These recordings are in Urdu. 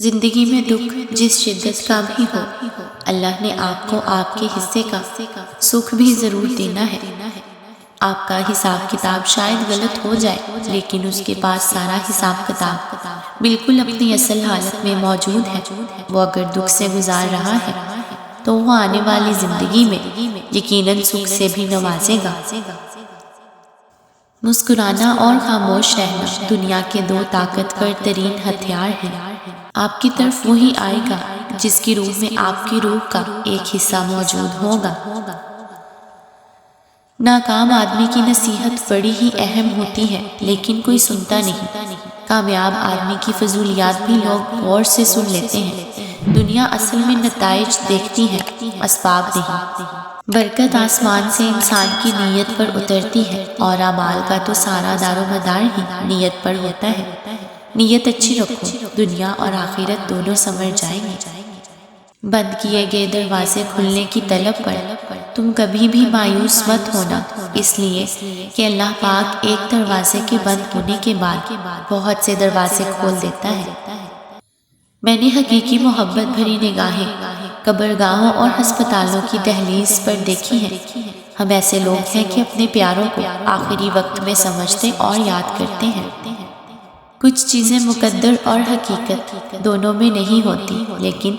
زندگی میں دکھ جس شدت کا بھی ہو، اللہ نے آپ کو آپ کے حصے کا سکھ بھی ضرور دینا ہے۔ آپ کا حساب کتاب شاید غلط ہو جائے، لیکن اس کے پاس سارا حساب کتاب بالکل اپنی اصل حالت میں موجود ہے۔ وہ اگر دکھ سے گزار رہا ہے تو وہ آنے والی زندگی میں یقیناً سکھ سے بھی نوازے گا۔ مسکرانا اور خاموش رہنا دنیا کے دو طاقتور ترین ہتھیار ہیں۔ آپ کی طرف وہی آئے گا جس کی روح میں آپ کی روح کا ایک حصہ موجود ہوگا۔ ناکام آدمی کی نصیحت بڑی ہی اہم ہوتی ہے، لیکن کوئی سنتا نہیں۔ کامیاب آدمی کی فضولیات بھی لوگ غور سے سن لیتے ہیں۔ دنیا اصل میں نتائج دیکھتی ہے، اسباب نہیں۔ برکت آسمان سے انسان کی نیت پر اترتی ہے، اور اعمال کا تو سارا دار و مدار ہی نیت پر ہوتا ہے۔ نیت اچھی رکھو، دنیا اور آخرت دونوں سنور جائیں گے۔ بند کیے گئے دروازے کھلنے کی طلب پر تم کبھی بھی مایوس مت ہونا، اس لیے کہ اللہ پاک ایک دروازے کے بند ہونے کے بعد بہت سے دروازے کھول دیتا ہے۔ میں نے حقیقی محبت بھری نگاہیں قبرگاہوں اور ہسپتالوں کی دہلیز پر دیکھی ہیں۔ ہم ایسے لوگ ہیں کہ اپنے پیاروں کو آخری وقت میں سمجھتے اور یاد کرتے ہیں۔ کچھ چیزیں مقدر اور حقیقت دونوں میں نہیں ہوتی، لیکن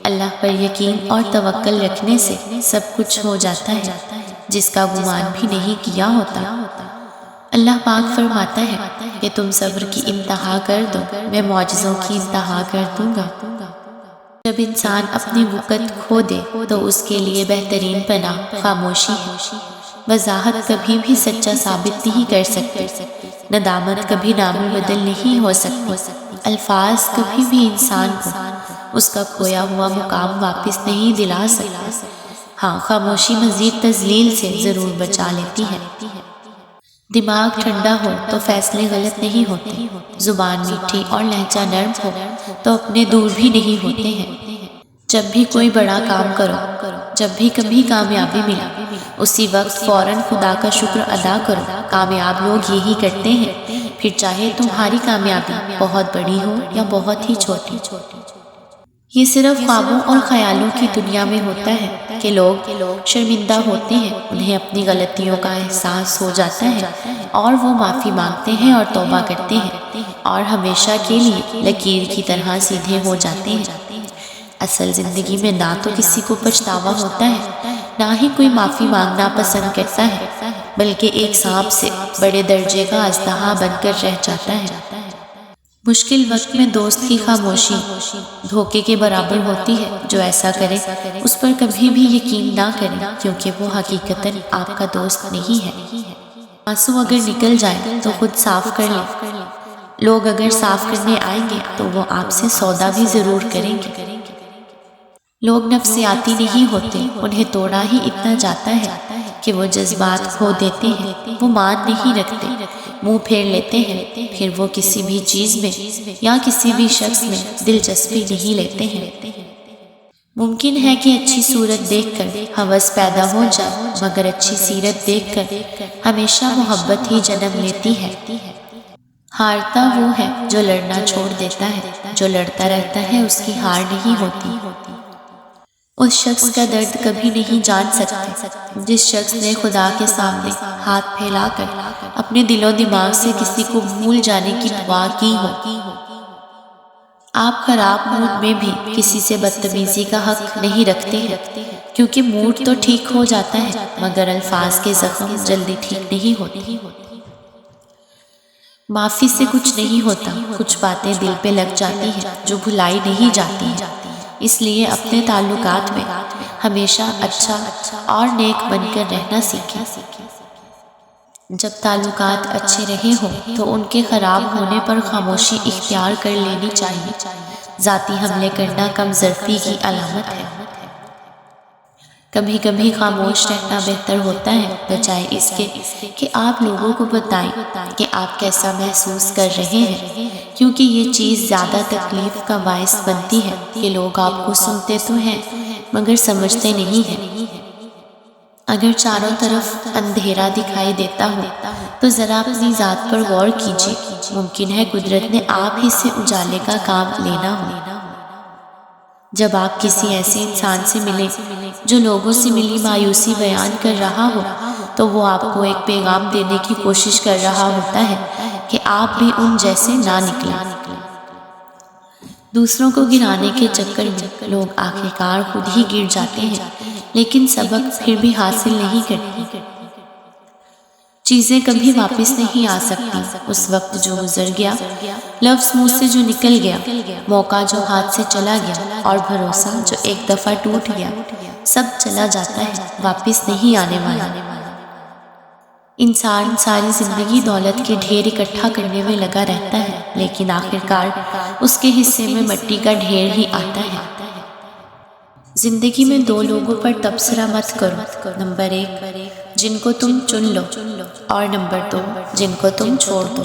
اللہ پر یقین اور توکل رکھنے سے سب کچھ ہو جاتا ہے، جس کا گمان بھی نہیں کیا ہوتا۔ اللہ پاک فرماتا ہے کہ تم صبر کی انتہا کر دو، میں معجزوں کی انتہا کر دوں گا۔ جب انسان اپنی وقت کھو دے تو اس کے لیے بہترین پناہ خاموشی ہے۔ وضاحت کبھی بھی سچا ثابت نہیں کر سکتی، ندامت کبھی نام بدل نہیں ہو سکتی، الفاظ کبھی بھی انسان کو اس کا کھویا ہوا مقام واپس نہیں دلا سکتے۔ ہاں، خاموشی مزید تذلیل سے ضرور بچا لیتی ہے۔ دماغ ٹھنڈا ہو تو فیصلے غلط نہیں ہوتے، زبان میٹھی اور لہجہ نرم ہو تو اپنے دور بھی نہیں ہوتے ہیں۔ جب بھی کوئی بڑا کام کرو، جب بھی کبھی کامیابی ملا، اسی وقت فوراً خدا کا شکر ادا کرو۔ کامیاب لوگ یہی کرتے ہیں، پھر چاہے تمہاری کامیابی بہت بڑی ہو یا بہت ہی چھوٹی۔ یہ صرف خوابوں اور خیالوں کی دنیا میں ہوتا ہے کہ لوگ شرمندہ ہوتے ہیں، انہیں اپنی غلطیوں کا احساس ہو جاتا ہے اور وہ معافی مانگتے ہیں اور توبہ کرتے ہیں، اور ہمیشہ کے لیے لکیر کی طرح سیدھے ہو جاتے ہیں۔ اصل زندگی میں نہ تو کسی کو پچھتاوا ہوتا ہے، نہ ہی کوئی معافی مانگنا پسند کرتا ہے، بلکہ ایک سانپ سے بڑے درجے کا اژدہا بن کر رہ جاتا ہے۔ مشکل وقت میں دوست کی خاموشی دھوکے کے برابر ہوتی ہے۔ جو ایسا کرے اس پر کبھی بھی یقین نہ کریں، کیونکہ وہ حقیقتاً آپ کا دوست نہیں ہے۔ آنسو اگر نکل جائے تو خود صاف کر لیں۔ لوگ اگر صاف کرنے آئیں گے تو وہ آپ سے سودا بھی ضرور کریں گے۔ لوگ نفسیاتی نہیں ہوتے، انہیں توڑا ہی اتنا جاتا ہے کہ وہ جذبات کھو دیتے ہیں۔ وہ مان نہیں رکھتے، منہ پھیر لیتے ہیں، پھر وہ کسی بھی چیز میں یا کسی بھی شخص میں دلچسپی نہیں لیتے ہیں۔ ممکن ہے کہ اچھی صورت دیکھ کر ہوس پیدا ہو جائے، مگر اچھی سیرت دیکھ کر ہمیشہ محبت ہی جنم لیتی ہے۔ ہارتا وہ ہے جو لڑنا چھوڑ دیتا ہے، جو لڑتا رہتا ہے اس کی ہار نہیں ہوتی۔ اس شخص کا درد کبھی نہیں جان سکتے جس شخص نے خدا کے سامنے ہاتھ پھیلا کر اپنے دل و دماغ سے کسی کو بھول جانے کی دعا کی ہو۔ آپ خراب موڈ میں بھی کسی سے بدتمیزی کا حق نہیں رکھتے ہیں، کیونکہ موڈ تو ٹھیک ہو جاتا ہے مگر الفاظ کے زخم جلدی ٹھیک نہیں ہوتے۔ معافی سے کچھ نہیں ہوتا، کچھ باتیں دل پہ لگ جاتی ہیں جو بھلائی نہیں جاتی ہیں۔ اس لیے اپنے تعلقات میں ہمیشہ اچھا اور نیک بن کر رہنا سیکھیں۔ جب تعلقات اچھے رہے ہوں تو ان کے خراب ہونے پر خاموشی اختیار کر لینی چاہیے۔ ذاتی حملے کرنا کم ظرفی کی علامت ہے۔ کبھی کبھی خاموش رہنا بہتر ہوتا ہے، بجائے اس کے کہ آپ لوگوں کو بتائیں کہ آپ کیسا محسوس کر رہے ہیں، کیونکہ یہ چیز زیادہ تکلیف کا باعث بنتی ہے کہ لوگ آپ کو سنتے تو ہیں مگر سمجھتے نہیں ہیں۔ اگر چاروں طرف اندھیرا دکھائی دیتا ہو تو ذرا اپنی ذات پر غور کیجیے، ممکن ہے قدرت نے آپ ہی سے اجالے کا کام لینا ہو۔ جب آپ کسی ایسے انسان سے ملیں جو لوگوں سے ملی مایوسی بیان کر رہا ہو تو وہ آپ کو ایک پیغام دینے کی کوشش کر رہا ہوتا ہے کہ آپ بھی ان جیسے نہ نکلیں۔ دوسروں کو گرانے کے چکر میں لوگ آخرکار خود ہی گر جاتے ہیں، لیکن سبق پھر بھی حاصل نہیں کرتے۔ چیزیں کبھی واپس نہیں آ سکتی، اس وقت جو گزر گیا، لفظ منہ سے جو نکل گیا، موقع جو ہاتھ سے چلا گیا، اور بھروسہ جو ایک دفعہ ٹوٹ گیا، سب چلا جاتا ہے، واپس نہیں آنے والا۔ انسان ساری زندگی دولت کے ڈھیر اکٹھا کرنے میں لگا رہتا ہے، لیکن آخرکار اس کے حصے میں مٹی کا ڈھیر ہی آتا ہے۔ زندگی میں دو لوگوں پر تبصرہ مت کرو، نمبر 1 جن کو تم چن لو، اور نمبر 2 جن کو تم چھوڑ دو۔